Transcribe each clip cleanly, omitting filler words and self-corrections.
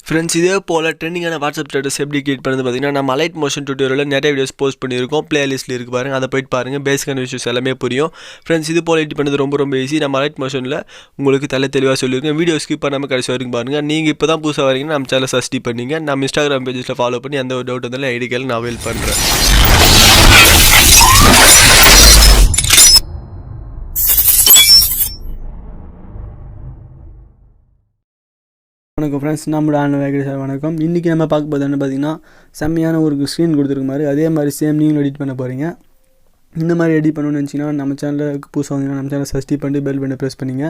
Friends, இதே போல் ட்ரெண்டிங்கான WhatsApp status எப்படி கிரியேட் பண்ணுறது பார்த்தீங்கன்னா, நம்ம அலைட் மோஷன் டியூட்டோரியலில் நிறைய வீடியோஸ் போஸ்ட் பண்ணியிருக்கோம். பிளேலிஸ்ட்டில் இருக்குது பாருங்கள், அதை போய்ட்டு பாருங்கள். பேசிக்கான விஷயஸ் எல்லாமே புரியும். ஃப்ரெண்ட்ஸ், இது போல் எடிட் பண்ணுறது ரொம்ப ஈஸி. நம்ம அலைட் மோஷனில் உங்களுக்கு தெளிவாக சொல்லியிருக்கேன். வீடியோ ஸ்கிப் பண்ணாமல் கடைசி வரைக்கும் பாருங்கள். நீங்கள் இப்போ தான் புதுசாக வரீங்கன்னா நம்ம சேனலை சப்ஸ்கிரைப் பண்ணிங்க. நம்ம இன்ஸ்டாகிராம் பேஜஸில் ஃபாலோ பண்ணி எந்த ஒரு டவுட் இருந்தாலும் ஐடிக்கால் நான் அவைல் பண்ணுறேன். வணக்கம் ஃப்ரெண்ட்ஸ், நம்மளோட VAZHKADA சார் வணக்கம். இன்றைக்கி நம்ம பார்க்க போது என்ன பார்த்தீங்கன்னா, செம்மையான ஒரு ஸ்க்ரீன் கொடுத்துருக்க மாதிரி அதே மாதிரி சேம் நீங்களும் எடிட் பண்ண போகிறீங்க. இந்த மாதிரி எடிட் பண்ணணும்னு நினச்சிங்கன்னா நம்ம சேனலுக்கு புதுசாக வந்தீங்கன்னா நம்ம சேனல் சப்ஸ்கிரைப் பண்ணி பெல் பண்ணி ப்ரெஸ் பண்ணிங்க.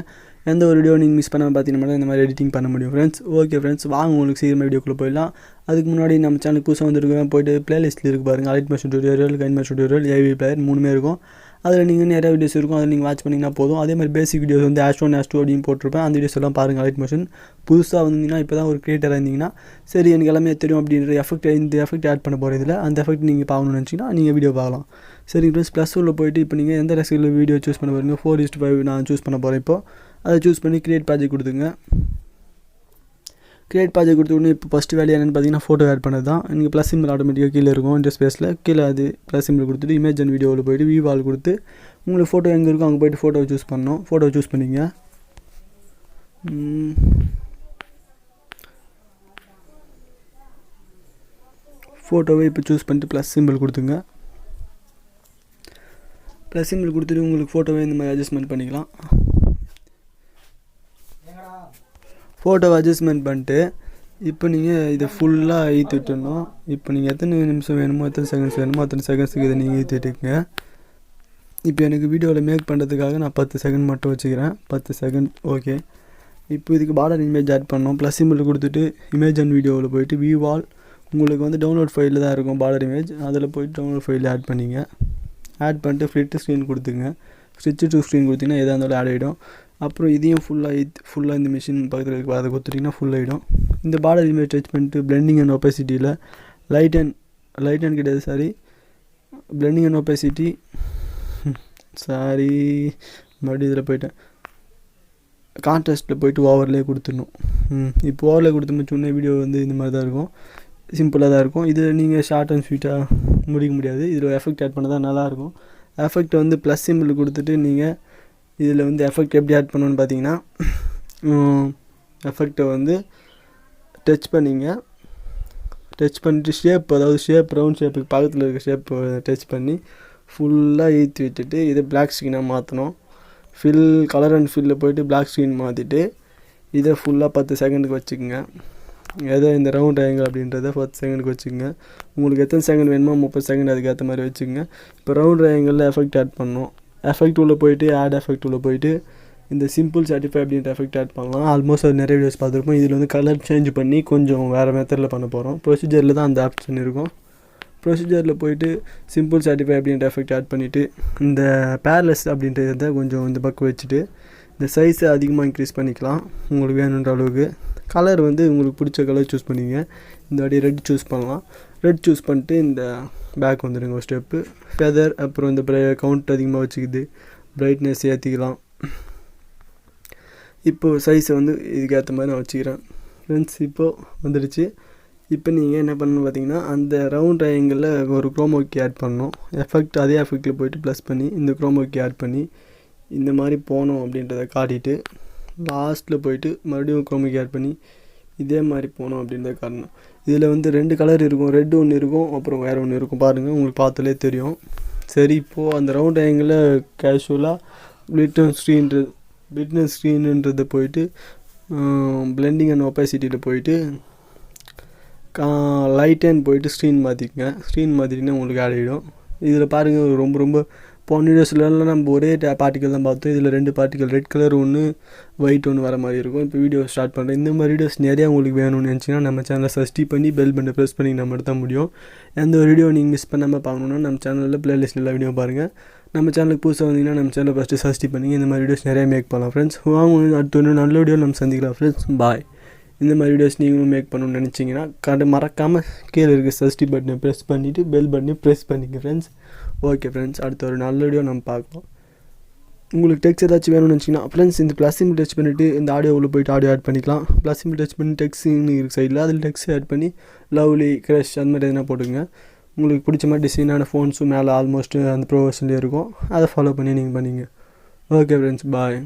எந்த ஒரு வீடியோ நீங்கள் மிஸ் பண்ணாமல் பார்த்தீங்கன்னா இந்த மாதிரி எடிட்டிங் பண்ண முடியும் ஃப்ரெண்ட்ஸ். ஓகே ஃப்ரெண்ட்ஸ், வாங்க உங்களுக்கு சீக்கிரமாக வீடியோக்குள்ளே போயிடலாம். அதுக்கு முன்னாடி நம்ம சேனலுக்கு புதுசாக வந்துருக்கோம், போய்ட்டு பிளேலிஸ்ட்டில் இருக்குது பாருங்கள். Alight Motion tutorial, KineMaster tutorial, AV player 3 இருக்கும். அதில் நீங்கள் நிறைய வீடியோஸ் இருக்கும், அதை நீங்கள் வாட்ச் பண்ணிங்கன்னா போதும். அதே மாதிரி பேசிக் வீடியோஸ் வந்து H1 H2 அப்படின்னு போட்டிருப்பேன். அந்த வீடியோஸ் எல்லாம் பாருங்கள். அலைட் மோஷன் புதுசாக வந்தீங்கன்னா இப்போ தான் ஒரு கிரியேட்டராக இருந்தீங்கன்னா சரி எனக்கு எல்லாமே தெரியும் அப்படின்ற இந்த எஃபெக்ட் ஆட் பண்ண போகிற இதில் அந்த எஃபெக்ட் நீங்கள் பார்க்கணும்னு நினச்சிங்கன்னா நீங்கள் வீடியோ பார்க்கலாம். சரி ஃப்ரெண்ட்ஸ், +1 போய்ட்டு இப்போ நீங்கள் எந்த ரெசிபியில் வீடியோ சூஸ் பண்ண போகிறீங்க 4:5 நான் சூஸ் பண்ண போகிறேன். இப்போது அதை சூஸ் பண்ணி கிரியேட் ப்ராஜெக்ட் கொடுத்துங்க. கிரியேட் ப்ராஜெக்ட் கொடுத்தோடனே இப்போ ஃபஸ்ட்டு வேலையை என்னென்னு பார்த்தீங்கன்னா ஃபோட்டோ ஆட் பண்ணது தான். நீங்கள் ப்ளஸ் சிம்பிள் ஆட்டோமேட்டிக்காக கீழே இருக்கும் இன்டர்ஸ்பேஸில். கீழே அது ப்ளஸ் சிம்பிள் கொடுத்துட்டு இமேஜ் அண்ட் வீடியோவில் போய்ட்டு வியூ வால் கொடுத்து உங்களுக்கு ஃபோட்டோ எங்கே இருக்கோ அங்கே போய்ட்டு ஃபோட்டோவை சூஸ் பண்ணணும். ஃபோட்டோவை சூஸ் பண்ணிங்க. ஃபோட்டோவை இப்போ சூஸ் பண்ணிட்டு ப்ளஸ் சிம்பிள் கொடுத்துங்க. ப்ளஸ் சிம்பிள் கொடுத்துட்டு உங்களுக்கு ஃபோட்டோவை இந்த மாதிரி அட்ஜஸ்ட்மெண்ட் பண்ணிக்கலாம். ஃபோட்டோவை அட்ஜஸ்ட்மெண்ட் பண்ணிட்டு இப்போ நீங்கள் இதை ஃபுல்லாக ஈத்து விட்டுடணும். இப்போ நீங்கள் எத்தனை நிமிஷம் வேணுமோ எத்தனை செகண்ட்ஸ் வேணுமோ அத்தனை செகண்ட்ஸுக்கு இதை நீங்கள் ஈத்து விட்டுக்குங்க. இப்போ எனக்கு வீடியோவில் மேக் பண்ணுறதுக்காக நான் 10 செகண்ட் மட்டும் வச்சுக்கிறேன். 10 செகண்ட் ஓகே. இப்போ இதுக்கு பார்டர் இமேஜ் ஆட் பண்ணோம். ப்ளஸ் சிம்பிள் கொடுத்துட்டு இமேஜ் அண்ட் வீடியோவில் போய்ட்டு வியூ வால் உங்களுக்கு வந்து டவுன்லோட் ஃபைலில் தான் இருக்கும் பார்டர் இமேஜ். அதில் போய்ட்டு டவுன்லோட் ஃபைலில் ஆட் பண்ணிங்க. ஆட் பண்ணிட்டு ஃப்ளிட் ஸ்க்ரீன் கொடுத்துங்க. ஸ்விட்ச் டு ஸ்க்ரீன் கொடுத்திங்கன்னா எதாக இருந்தாலும் ஆட் ஆகிடும். அப்புறம் இதையும் ஃபுல்லாக இந்த மிஷின் பக்கத்தில் இருக்க அதை கொடுத்துட்டிங்கன்னா ஃபுல் ஆகிடும். இந்த பார்டர் இமேஜ் டச் பண்ணிட்டு பிளெண்டிங் அண்ட் ஒப்பாசிட்டியில் லைட் அண்ட் கிடையாது சாரி பிளெண்டிங் அண்ட் ஒப்பாசிட்டி மறுபடியும் இதில் போய்ட்டேன். கான்ட்ராஸ்ட்டில் போய்ட்டு ஓவர்லே கொடுத்துடணும். இப்போ ஓவர்லே கொடுத்து முடிச்சோடனே வீடியோ வந்து இந்த மாதிரி தான் இருக்கும், சிம்பிளாக தான் இருக்கும். இது நீங்கள் ஷார்ட் அண்ட் ஸ்வீட்டாக முடிக்க முடியாது. இதில் எஃபெக்ட் ஆட் பண்ண தான் நல்லாயிருக்கும். எஃபெக்ட் வந்து ப்ளஸ் சிம்பிள் கொடுத்துட்டு நீங்கள் இதில் வந்து எஃபெக்ட் எப்படி ஆட் பண்ணணுன்னு பார்த்தீங்கன்னா எஃபெக்டை வந்து டச் பண்ணிங்க. டச் பண்ணிவிட்டு ஷேப் ரவுண்ட் ஷேப்புக்கு பக்கத்தில் இருக்க ஷேப்பை டச் பண்ணி ஃபுல்லாக ஈத்து விட்டுட்டு இதை பிளாக் ஸ்க்ரீனாக மாற்றணும். கலர் அண்ட் ஃபில்லில் போய்ட்டு பிளாக் ஸ்க்ரீன் மாற்றிட்டு இதை ஃபுல்லாக 10 செகண்டுக்கு வச்சுக்கோங்க. ஏதோ இந்த ரவுண்ட் ஆங்கிள் அப்படின்றத 10 செகண்டுக்கு வச்சுக்கோங்க. உங்களுக்கு எத்தனை செகண்ட் வேணுமோ 30 செகண்ட் அதுக்கேற்ற மாதிரி வச்சுக்கோங்க. இப்போ ரவுண்ட் ஆங்கிளில் எஃபெக்ட் ஆட் பண்ணணும். எஃபெக்ட் உள்ளே போய்ட்டு ஆட் எஃபெக்ட் உள்ளே போய்ட்டு இந்த சிம்பிள் சாட்டிஃபை அப்படின்ற எஃபெக்ட் ஆட் பண்ணலாம். ஆல்மோஸ்ட் அது நிறைய வீடியோஸ் பார்த்துருப்போம். இதில் வந்து கலர் சேஞ்ச் பண்ணி கொஞ்சம் வேறு மெத்தடில் பண்ண போகிறோம். ப்ரொசீஜரில் தான் அந்த ஆப்ஷன் இருக்கும். ப்ரொசீஜரில் போய்ட்டு சிம்பிள் சாட்டிஃபை அப்படின்ற எஃபெக்ட் ஆட் பண்ணிவிட்டு இந்த பேர்லெஸ் அப்படின்றத கொஞ்சம் இந்த பக்கம் வச்சுட்டு இந்த சைஸை அதிகமாக இன்க்ரீஸ் பண்ணிக்கலாம் உங்களுக்கு வேணுன்ற அளவுக்கு. கலர் வந்து உங்களுக்கு பிடிச்ச கலர் சூஸ் பண்ணிங்க. இந்த வாட்டி ரெட் சூஸ் பண்ணலாம். ரெட் சூஸ் பண்ணிட்டு இந்த பேக் வந்துடுங்க ஒரு ஸ்டெப்பு. ஃபெதர் அப்புறம் இந்த கவுண்ட் அதிகமாக வச்சுக்குது, பிரைட்னஸ் ஏற்றிக்கலாம். இப்போது சைஸை வந்து இதுக்கேற்ற மாதிரி நான் வச்சுக்கிறேன் ஃப்ரெண்ட்ஸ். இப்போது வந்துடுச்சு. இப்போ நீங்கள் என்ன பண்ணணும் பார்த்தீங்கன்னா அந்த ரவுண்ட் ட்ரையாங்கிளில் ஒரு குரோமோக்கி ஆட் பண்ணணும். அதே எஃபெக்டில் போய்ட்டு ப்ளஸ் பண்ணி இந்த குரோமோக்கி ஆட் பண்ணி இந்த மாதிரி போனோம் அப்படின்றத காட்டிட்டு லாஸ்ட்டில் போய்ட்டு மறுபடியும் குரோமோக்கி ஆட் பண்ணி இதே மாதிரி போனோம் அப்படின்றத காட்டணும். இதில் வந்து 2 கலர் இருக்கும், ரெட் ஒன்று இருக்கும், அப்புறம் வேறு ஒன்று இருக்கும் பாருங்கள், உங்களுக்கு பார்த்தாலே தெரியும். சரி, இப்போது அந்த ரவுண்ட் ட்ரையாங்கிளில் கேஷுவலாக பிட்னஸ் ஸ்க்ரீனுன்றதை போய்ட்டு பிளெண்டிங் அண்ட் ஒப்பாசிட்டியில் போய்ட்டு லைட் அண்ட் போய்ட்டு ஸ்க்ரீன் மாற்றிட்டிங்கன்னா உங்களுக்கு ஆட் ஆகிடும். இதில் பாருங்கள் ரொம்ப போன வீடியோஸ்லாம் நம்ம ஒரே பார்ட்டிக்கல் தான் பார்த்தோம். இதில் 2 பார்ட்டிக்கல் ரெட் கலர் ஒன்று ஒயிட் ஒன்று வர மாதிரி இருக்கும். இப்போ வீடியோ ஸ்டார்ட் பண்ணுறேன். இந்த மாதிரி வீடியோஸ் நிறையா உங்களுக்கு வேணும்னு நினச்சிங்கன்னா நம்ம சேனலை சப்ஸ்கிரைப் பண்ணி பெல் பட்டனை ப்ரெஸ் பண்ணி நம்ம எடுத்தால் முடியும். எந்த ஒரு வீடியோ நீங்கள் மிஸ் பண்ணாமல் பார்க்கணுன்னா நம்ம சேனலில் பிளேலிஸ்ட்டில் எல்லா வீடியோ பாருங்கள். நம்ம சேனலுக்கு புதுசாக வந்தீங்கன்னா நம்ம சேனலை ஃபஸ்ட்டு சப்ஸ்கிரைப் பண்ணி இந்த மாதிரி வீடியோஸ் நிறையா மேக் பண்ணலாம் ஃப்ரெண்ட்ஸ். வாங்க அடுத்த ஒரு நல்ல வீடியோ நம்ம சந்திக்கலாம் ஃப்ரெண்ட்ஸ். பாய். இந்த மாதிரி வீடியோஸ் நீங்களும் மேக் பண்ணணும்னு நினச்சிங்கன்னா மறக்காமல் கீழே இருக்க சப்ஸ்கிரைப் பட்டனை ப்ரெஸ் பண்ணிவிட்டு பெல் பட்டனை ப்ரெஸ் பண்ணிங்க ஃப்ரெண்ட்ஸ். ஓகே ஃப்ரெண்ட்ஸ், அடுத்த ஒரு நல்ல வீடியோ நம்ம பார்க்கலாம். உங்களுக்கு டெக்ஸ்ட் ஏதாச்சும் வேணும்னு நினச்சிங்கன்னா ஃப்ரெண்ட்ஸ் இந்த ப்ளஸ் சிம்பிள் டச் பண்ணிவிட்டு இந்த ஆடியோவில் போய்ட்டு ஆடியோ ஆட் பண்ணிக்கலாம். ப்ளஸ் சிம்பிள் டச் பண்ணி டெக்ஸ்ட்னு இருக்குது சைடில், அதில் டெக்ஸ்ட் ஆட் பண்ணி லவ்லி க்ரஷ் அந்த மாதிரி எதனா போட்டுங்க. உங்களுக்கு பிடிச்ச மாதிரி டிசைனான ஃபோன்ஸும் மேலே ஆல்மோஸ்ட் அந்த ப்ரோ வெர்ஷன்லேயே இருக்கும். அதை ஃபாலோ பண்ணி நீங்கள் பண்ணிங்க. ஓகே ஃப்ரெண்ட்ஸ், பாய்.